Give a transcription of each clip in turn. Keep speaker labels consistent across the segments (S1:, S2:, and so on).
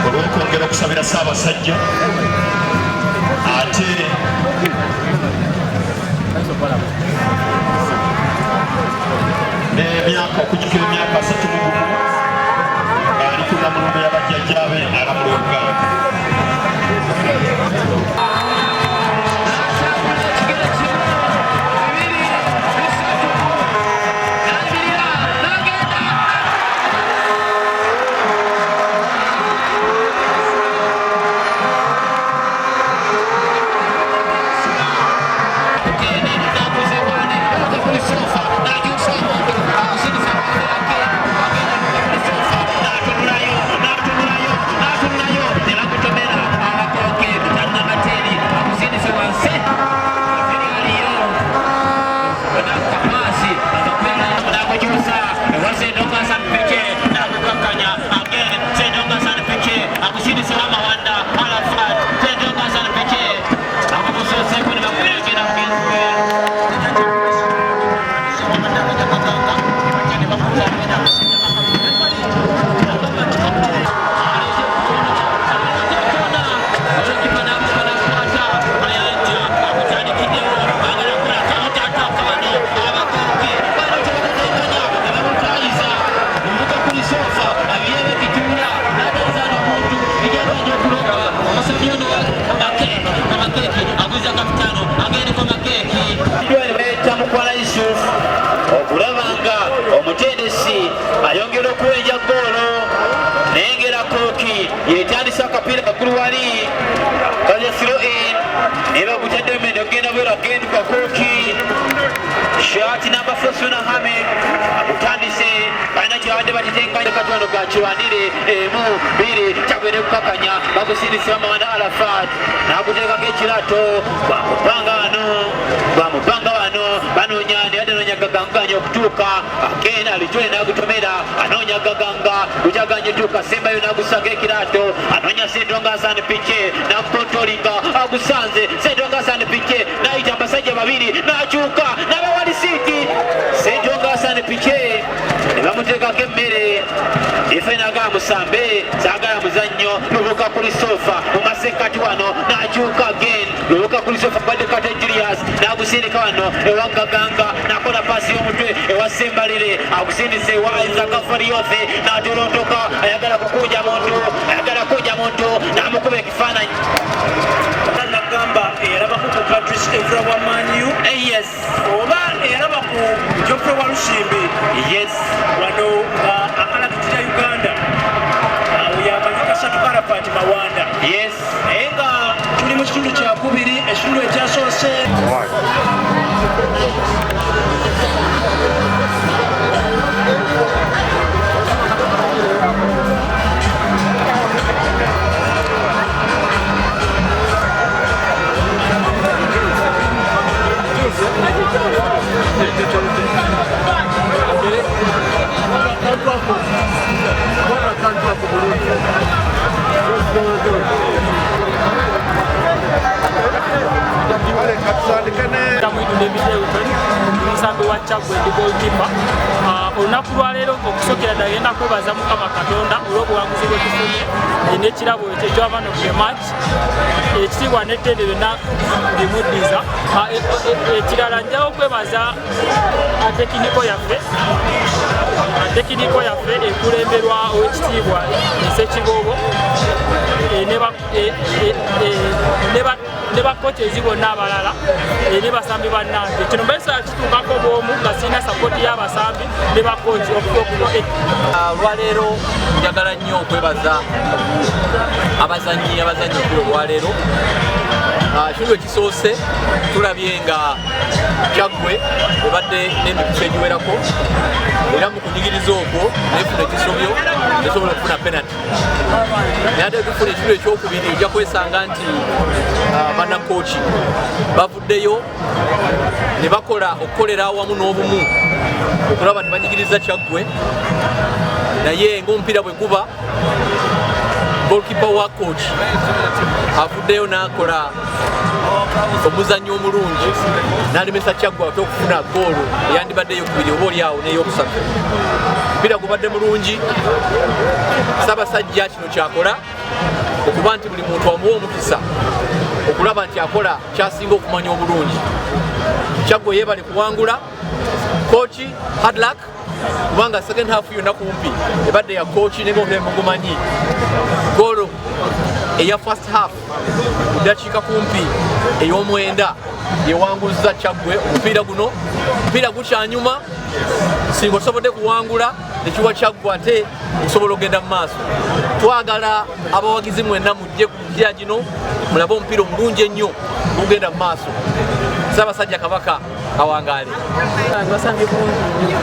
S1: Olw'okwongera okusabira Ssaabasajja ate n'emyaka okujjukira emyaka 31 ng'ali ku Namulondo y'abajjajjaabe alamula Uganda. Ayongera okuwenja ggoolo nengera Kooki yetandisa akapiira kakulu wali kaja throw in nebagutadde emende ogenda bwera again kwa Kooki shot number 4 Suna Hamid agutandise balina kyabadde batitenkanya katono gakiwanire emu biri kyagwere kukakanya bagusindisa Mawanda Arafat naguteekako ekirato bamupanga wano banoonya yadde noonya gaganganya okutuuka again alijole nagutomera anoonya gaganga gujaganya tuuka sembayo nagusaka ekirato anoonya Sendonga Hassan Pique nakukontrolinga agusanze Sendonga Hassan Pique nayita abasajja babiri nakyuka nabawali siiti Sendonga Hassan Pique nebamuteekako emmere efenaga musambe sagala muzannyo lubuka kuli sofa mumasekati wano nakyuka again lubuka kuli sofa badde Kate Julius nagusindika wano ewagaganga nakola pasi y'omutwe ewa Sembalire agusindise ewa Isaka Fariofe natolontoka ayagala kukuja muntu namukuba ekifaananyi nagamba eraba ku Patrice Evra wa Manu yes oba eraba ku Geoffrey wa Lushimbi yes wano akalakitira Uganda yamanyi kasatu Karapati Mawanda yes naye nga tuli mu kitundu kyakubiri ekitundu ekyasoose olunaku lwaleero okusokera ddala genda kwebaza Mukama Katonda olw'obuwanguzi bwetufunye n'ekirabo ekyoman of the match ekitiibwa n'ettende byonna bimuddiza. Ekirala njawo okwebaza tekiniko yaffe ekulemberwa ow'ekitiibwa Ssekiboobo ne bakochezi bonna abalala
S2: ne basambi bannange kino mbesa kituukako bw'omu nga sirina sapoti y'abasambi ne bakozi okuva
S3: olwaleero njagala nnyo okwebaza abazanyi okuli olwaleero. Kino ekisoose tulabye nga Kyaggwe ebadde n'emikutu egiwerako era mu kunyigiriza okwo nefuna ekisobyo nesobola okufuna penalty. Naye ate tufuna ekiro ekyokubiri ojja kwesanga nti bannakooki bavuddeyo ne bakola okukolera awamu n'obumu okulaba nti banyigiriza Kyaggwe, naye ng'omupiira bwe guba goalkeeper wa coach avuddeyo n'akola omuzannyo omulungi n'alemesa Kyaggwe ate okufuna goolo eyandibadde eyokubiri oba oli awo n'eyokusatu. Omupiira gubadde mulungi. Ssaabasajja kino kyakola okuba nti buli muntu amuwa omukisa okulaba nti akola kyasinga okumanya obulungi. Kyaggwe yeebale kuwangula coach hard luck kubanga second half yonna kumpi ebadde ya coach n'engombe mugumanyi. Goolo eya first half mu ddakiika kumpi ey'omwenda yewanguza Kyaggwe omupiira guno. Omupiira gukyanyuma singa osobodde kuwangula nekiwa Kyaggwe ate okusobola okugenda mu maaso. Twagala abawagizi mwenna mujje ku mupiira gino mulabe omupiira omulungi ennyo gugenda mu maaso. Ssaabasajja Kabaka awangaale.
S4: Basambye bulungi nnyo.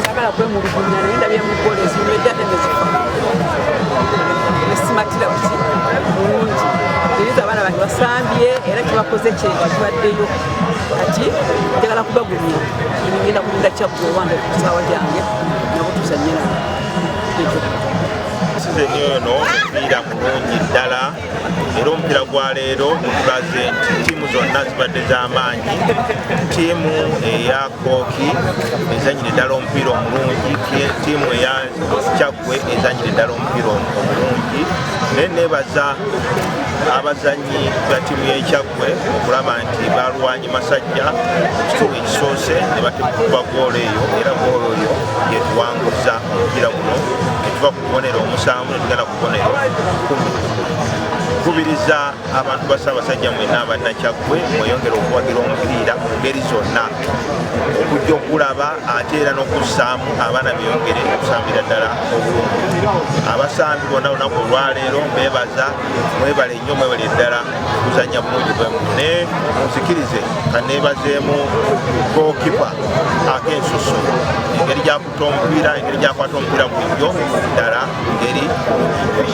S4: Sagala kwemulugunya naye ndabye mu ggoolo eziwedde ate nezifa. Nesimatira buti bulungi. Eriza abaana bange basambye era kibakoze kibaddeyo. Kati njagala kubagumya. Ngenda kulinda Kyaggwe owange ku ssaawa gyange nabo tuzanye nabo.
S5: Sizeni ono omupiira mulungi ddala era omupiira gwa leero gutulaze nti ttiimu zonna zibadde z'amaanyi. Ttiimu eya Kooki ezanyire ddala omupiira omulungi, ttiimu eya Kyaggwe ezanyire ddala omupiira omulungi. Naye neebaza abazanyi ba ttiimu y'Ekyaggwe okulaba nti balwanye masajja mu kitundu ekisoose ne batemukuba goolo eyo era goolo eyo yetuwanguza omupiira guno netuva ku bubonero omusanvu netugenda ku bubonero 10. Kubiriza abantu ba Ssaabasajja mwenna Bannakyaggwe mweyongera okuwagira omupiira mu ngeri zonna okujja okulaba ate era n'okussaamu abaana beyongere okusambira ddala obulungi. Abasambi bonna lunaku olwaleero mbeebaza, mwebale nnyo, mwebale ddala kuzannya bulungi bwemu. Ne muzikirize kaneebazeemu gookipa ak'ensusu engeri gy'akuta omupiira, engeri gy'akwata omupiira bulijjo ddala ngeri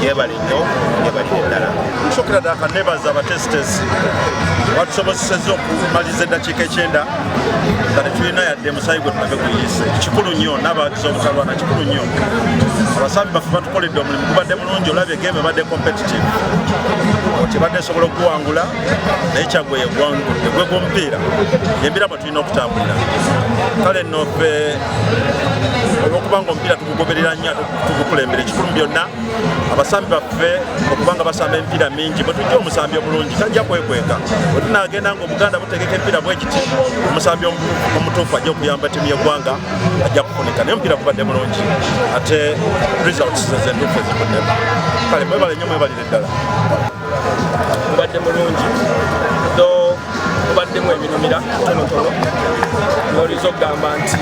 S5: yeebale nnyo, yeebalire ddala.
S6: Nsukira ddala kaneebaza abatesitesi batusobozesezza okumaliza eddakiika 9 nga tetulina yadde musaayi gwe tunabe guyise. Kikulu nnyo n'abawagizi obutalwana, kikulu nnyo. Abasambi baffe batukoledde omulimu gubadde mulungi, olabye game ebadde competitive. Tebadde esobola okuwangula naye Kyaggwe yegwangudde gwe gw'omupiira yembira mwe tulina okutambulira. Kale nno ffe olw'okuba nga omupiira tugugoberera nnyo tugukulembera, ekikulu byonna abasambi baffe okubanga basamba emipiira mingi bwe tujja omusambi omulungi tajja kwekweka. Bwe tunaagenda nga Obuganda butegeka emipiira bwe kiti omusambi omutuufu ajja okuyamba ttiimu y'eggwanga ajja kufunika, naye omupiira gubadde mulungi ate results zentuufu ezikuddemu. Kale mwebale nnyo, mwebalire ddala.
S2: Gubadde mulungi do gubaddemu ebinumira tonotono n'oliza okugamba nti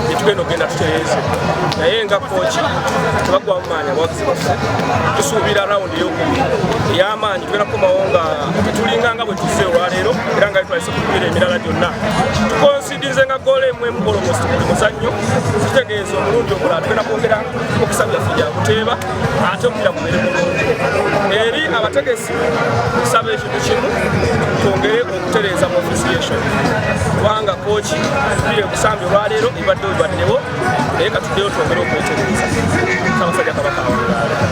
S2: tetugenda okgenda tutereeze, naye nga kooki tebagwamu maanyi abawagizi baffe. Tusuubira rawundi ey'okubiri ey'amaanyi tugenda kukomawo nga tetulinga nga bwe tuzze olwaleero era nga twalise ku mipiira emirala gyonna. Tukonsidinze nga goolo emu emugolomosi buli muzannyo, kitegeeza omulundi omulala tugenda kwongera okisa byaffe bya kuteeba ate omupiira gubeere mulungi. Eri abategesi nsaba ekintu kimu, twongere okutereeza mu officiation kubanga kooki tuliye kusambi olwaleero ibaddewo naye katuddeyo twongere okwetereeza. Ssaabasajja Kabaka awangaale.